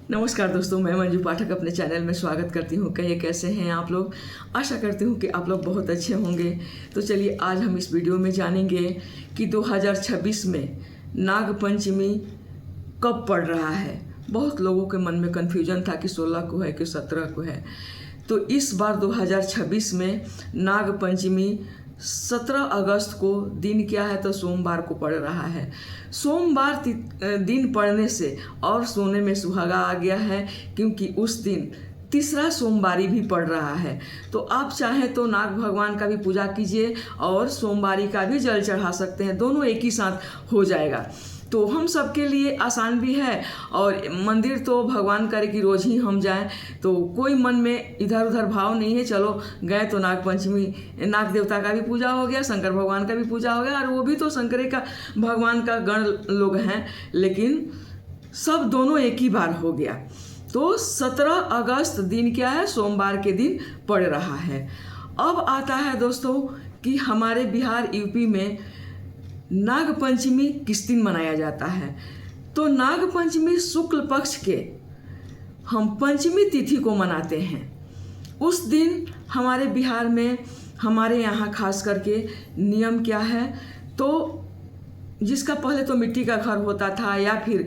नमस्कार दोस्तों, मैं मंजू पाठक अपने चैनल में स्वागत करती हूँ। कहिए कैसे हैं आप लोग। आशा करती हूँ कि आप लोग बहुत अच्छे होंगे। तो चलिए आज हम इस वीडियो में जानेंगे कि 2026 में नाग पंचमी कब पड़ रहा है। बहुत लोगों के मन में कन्फ्यूजन था कि 16 को है कि 17 को है। तो इस बार 2026 में नाग पंचमी 17 अगस्त को दिन क्या है तो सोमवार को पड़ रहा है। सोमवार दिन पड़ने से और सोने में सुहागा आ गया है, क्योंकि उस दिन तीसरा सोमवारी भी पड़ रहा है। तो आप चाहें तो नाग भगवान का भी पूजा कीजिए और सोमवारी का भी जल चढ़ा सकते हैं, दोनों एक ही साथ हो जाएगा। तो हम सबके लिए आसान भी है और मंदिर तो भगवान करे कि रोज़ ही हम जाएं, तो कोई मन में इधर उधर भाव नहीं है। चलो गए तो नाग पंचमी, नाग देवता का भी पूजा हो गया, शंकर भगवान का भी पूजा हो गया, और वो भी तो शंकरे का भगवान का गण लोग हैं, लेकिन सब दोनों एक ही बार हो गया। तो 17 अगस्त दिन क्या है, सोमवार के दिन पड़ रहा है। अब आता है दोस्तों कि हमारे बिहार यूपी में नाग पंचमी किस दिन मनाया जाता है। तो नाग पंचमी शुक्ल पक्ष के हम पंचमी तिथि को मनाते हैं। उस दिन हमारे बिहार में, हमारे यहाँ खास करके नियम क्या है, तो जिसका पहले तो मिट्टी का घर होता था या फिर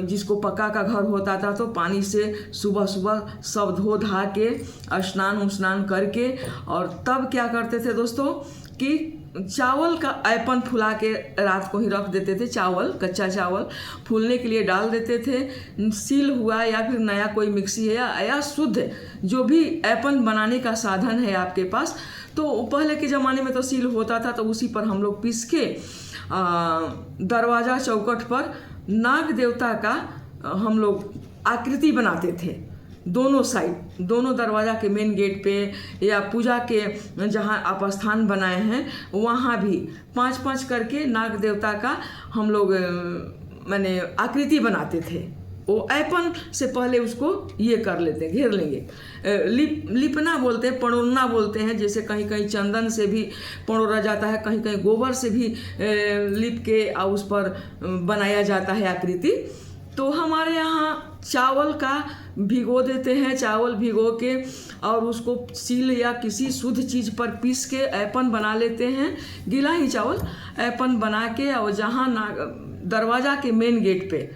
जिसको पक्का का घर होता था, तो पानी से सुबह सुबह सब धो धा के स्नान करके और तब क्या करते थे दोस्तों कि चावल का ऐपन फुला के रात को ही रख देते थे। चावल, कच्चा चावल फूलने के लिए डाल देते थे। सील हुआ या फिर नया कोई मिक्सी है या शुद्ध जो भी ऐपन बनाने का साधन है आपके पास, तो पहले के ज़माने में तो सील होता था, तो उसी पर हम लोग पीस के दरवाज़ा चौखट पर नाग देवता का हम लोग आकृति बनाते थे। दोनों साइड, दोनों दरवाज़ा के मेन गेट पे या पूजा के जहाँ आप स्थान बनाए हैं वहाँ भी 5-5 करके नाग देवता का हम लोग माने आकृति बनाते थे। वो ऐपन से पहले उसको ये कर लेते हैं, घेर लेंगे। लिपना बोलते हैं, पड़ोना बोलते हैं। जैसे कहीं कहीं चंदन से भी पड़ोरा जाता है, कहीं कहीं गोबर से भी लिप के उस पर बनाया जाता है आकृति। तो हमारे यहाँ चावल का भिगो देते हैं, चावल भिगो के और उसको सील या किसी शुद्ध चीज़ पर पीस के ऐपन बना लेते हैं। गीला ही चावल ऐपन बना के, और जहाँ दरवाज़ा के मेन गेट पे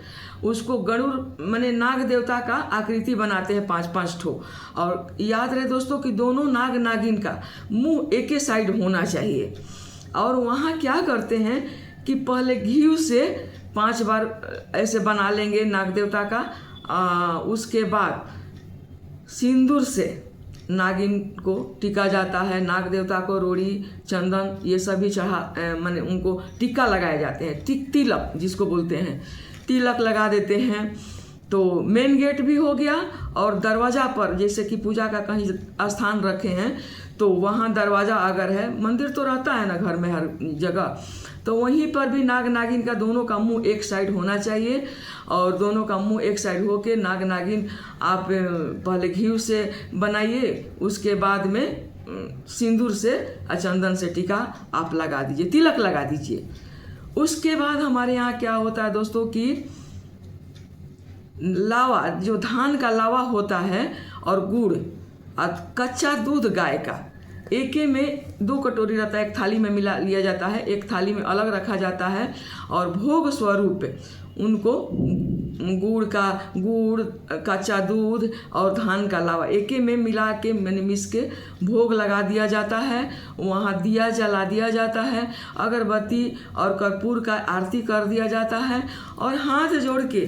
उसको गरुड़ माने नाग देवता का आकृति बनाते हैं 5-5 ठो। और याद रहे दोस्तों कि दोनों नाग नागिन का मुंह एक ही साइड होना चाहिए। और वहाँ क्या करते हैं कि पहले घी से 5 बार ऐसे बना लेंगे नाग देवता का। उसके बाद सिंदूर से नागिन को टिका जाता है। नाग देवता को रोड़ी, चंदन ये सभी चढ़ा माने उनको टिक्का लगाए जाते हैं। तिलक जिसको बोलते हैं, तिलक लगा देते हैं। तो मेन गेट भी हो गया, और दरवाज़ा पर जैसे कि पूजा का कहीं स्थान रखे हैं तो वहाँ दरवाज़ा अगर है, मंदिर तो रहता है ना घर में हर जगह, तो वहीं पर भी नाग नागिन का दोनों का मुंह एक साइड होना चाहिए। और दोनों का मुंह एक साइड होके नाग नागिन आप पहले घी से बनाइए, उसके बाद में सिंदूर से चंदन से टीका आप लगा दीजिए, तिलक लगा दीजिए। उसके बाद हमारे यहाँ क्या होता है दोस्तों कि लावा, जो धान का लावा होता है, और गुड़ और कच्चा दूध गाय का एक में 2 कटोरी रहता है, एक थाली में मिला लिया जाता है, एक थाली में अलग रखा जाता है। और भोग स्वरूप उनको गुड़, कच्चा दूध और धान का लावा एक में मिला के मैंने मिस के भोग लगा दिया जाता है। वहाँ दिया जला दिया जाता है, अगरबत्ती और कर्पूर का आरती कर दिया जाता है। और हाथ जोड़ के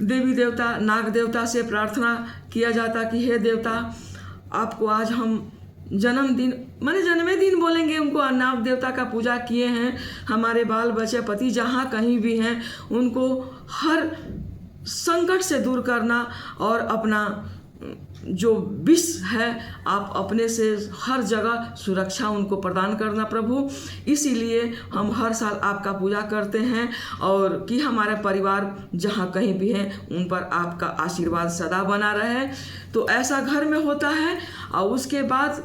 देवी देवता, नाग देवता से प्रार्थना किया जाता कि हे देवता, आपको आज हम जन्मदिन माने जन्मे दिन बोलेंगे उनको, नाग देवता का पूजा किए हैं। हमारे बाल बच्चे, पति जहाँ कहीं भी हैं, उनको हर संकट से दूर करना और अपना जो विष है आप अपने से हर जगह सुरक्षा उनको प्रदान करना प्रभु। इसीलिए हम हर साल आपका पूजा करते हैं, और कि हमारे परिवार जहाँ कहीं भी हैं उन पर आपका आशीर्वाद सदा बना रहे। तो ऐसा घर में होता है। और उसके बाद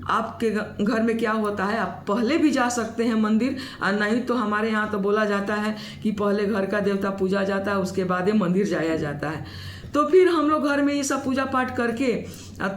आपके घर में क्या होता है, आप पहले भी जा सकते हैं मंदिर, और नहीं तो हमारे यहाँ तो बोला जाता है कि पहले घर का देवता पूजा जाता है, उसके बाद ही मंदिर जाया जाता है। तो फिर हम लोग घर में ये सब पूजा पाठ करके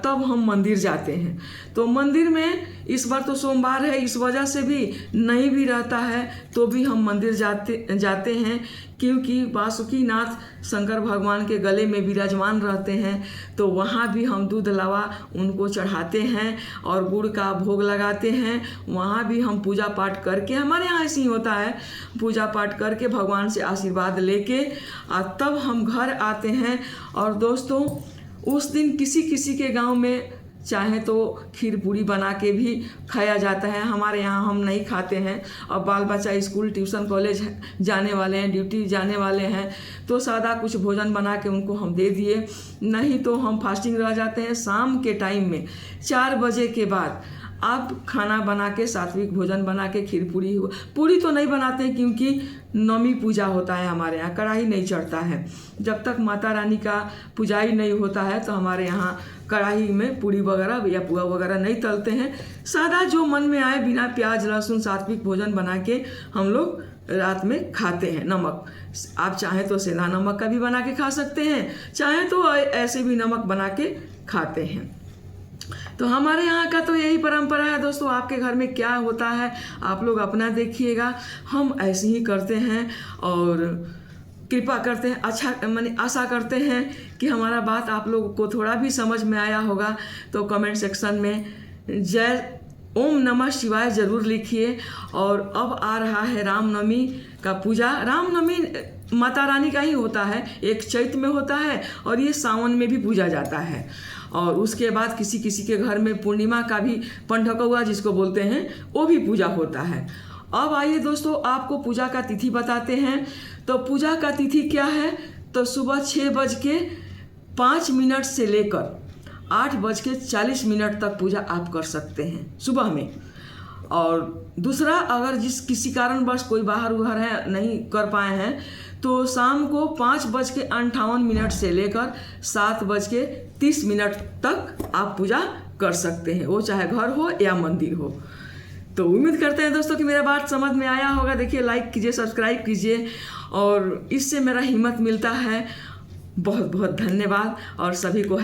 तब हम मंदिर जाते हैं। तो मंदिर में इस बार तो सोमवार है, इस वजह से भी नहीं भी रहता है तो भी हम मंदिर जाते हैं, क्योंकि वासुकीनाथ शंकर भगवान के गले में विराजमान रहते हैं। तो वहाँ भी हम दूध लावा उनको चढ़ाते हैं और गुड़ का भोग लगाते हैं। वहाँ भी हम पूजा पाठ करके, हमारे यहाँ ऐसे ही होता है, पूजा पाठ करके भगवान से आशीर्वाद लेके और तब हम घर आते हैं। और दोस्तों उस दिन किसी किसी के गांव में चाहे तो खीर पूरी बना के भी खाया जाता है। हमारे यहाँ हम नहीं खाते हैं, और बाल बच्चा स्कूल ट्यूशन कॉलेज जाने वाले हैं, ड्यूटी जाने वाले हैं, तो सादा कुछ भोजन बना के उनको हम दे दिए। नहीं तो हम फास्टिंग रह जाते हैं। शाम के टाइम में 4 बजे के बाद आप खाना बना के, सात्विक भोजन बना के, खीर पूरी तो नहीं बनाते हैं, क्योंकि नवमी पूजा होता है हमारे यहाँ, कढ़ाई नहीं चढ़ता है। जब तक माता रानी का पूजाई नहीं होता है तो हमारे यहाँ कढ़ाई में पूरी वगैरह या पुआ वगैरह नहीं तलते हैं। सादा जो मन में आए, बिना प्याज लहसुन सात्विक भोजन बना के हम लोग रात में खाते हैं। नमक आप चाहें तो सेंधा नमक का भी बना के खा सकते हैं, चाहें तो ऐसे भी नमक बना के खाते हैं। तो हमारे यहाँ का तो यही परंपरा है दोस्तों। आपके घर में क्या होता है आप लोग अपना देखिएगा। हम ऐसे ही करते हैं और कृपा करते हैं, अच्छा मैंने आशा करते हैं कि हमारा बात आप लोगों को थोड़ा भी समझ में आया होगा। तो कमेंट सेक्शन में जय ओम नमः शिवाय ज़रूर लिखिए। और अब आ रहा है रामनवमी का पूजा। रामनवमी माता रानी का ही होता है, एक चैत में होता है और ये सावन में भी पूजा जाता है। और उसके बाद किसी किसी के घर में पूर्णिमा का भी, पंडकौआ जिसको बोलते हैं, वो भी पूजा होता है। अब आइए दोस्तों आपको पूजा का तिथि बताते हैं। तो पूजा का तिथि क्या है, तो सुबह 6:05 से लेकर 8:40 तक पूजा आप कर सकते हैं सुबह में। और दूसरा, अगर किसी कारणवश कोई बाहर उहर है, नहीं कर पाए हैं, तो शाम को 5:58 से लेकर 7:30 तक आप पूजा कर सकते हैं, वो चाहे घर हो या मंदिर हो। तो उम्मीद करते हैं दोस्तों कि मेरा बात समझ में आया होगा। देखिए, लाइक कीजिए, सब्सक्राइब कीजिए, और इससे मेरा हिम्मत मिलता है। बहुत बहुत धन्यवाद और सभी को